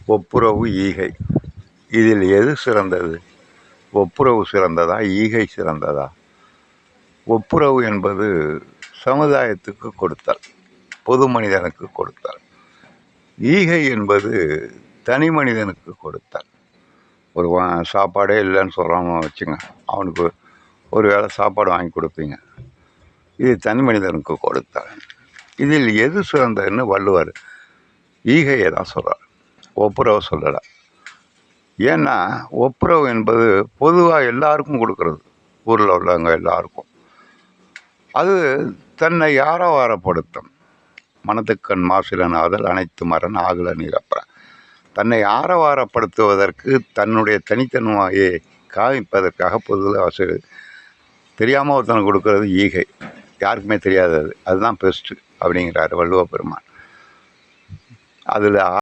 ஒப்புரவு, ஈகை. இதில் எது சிறந்தது? ஒப்புரவு சிறந்ததா, ஈகை சிறந்ததா? ஒப்புரவு என்பது சமுதாயத்துக்கு கொடுத்தல், பொது மனிதனுக்கு கொடுத்தல். ஈகை என்பது தனி மனிதனுக்கு கொடுத்தல். ஒரு சாப்பாடே இல்லைன்னு சொல்கிறான்னு வச்சுங்க, அவனுக்கு ஒரு வேளை சாப்பாடு வாங்கி கொடுப்பீங்க. இது தனி மனிதனுக்கு கொடுத்தல். இதில் எது சிறந்ததுன்னு வள்ளுவர் ஈகையை தான் சொல்கிறார், ஒப்புரவு சொல்லலை. ஏன்னா ஒப்புரவு என்பது பொதுவாக எல்லாருக்கும் கொடுக்கறது, ஊரில் உள்ளவங்க எல்லாருக்கும். அது தன்னை ஆரவாரப்படுத்தும். மனத்துக்கண் மாசிலனாதல் அனைத்து மரன் ஆகல நீரப்பற. தன்னை ஆரவாரப்படுத்துவதற்கு, தன்னுடைய தனித்தன்மையை காமிப்பதற்காக பொதுவாக தெரியாமல் ஒருத்தனுக்கு கொடுக்கறது ஈகை. யாருக்குமே தெரியாது, அதுதான் பெஸ்ட்டு அப்படிங்கிறாரு வள்ளுவ பெருமான். அதில்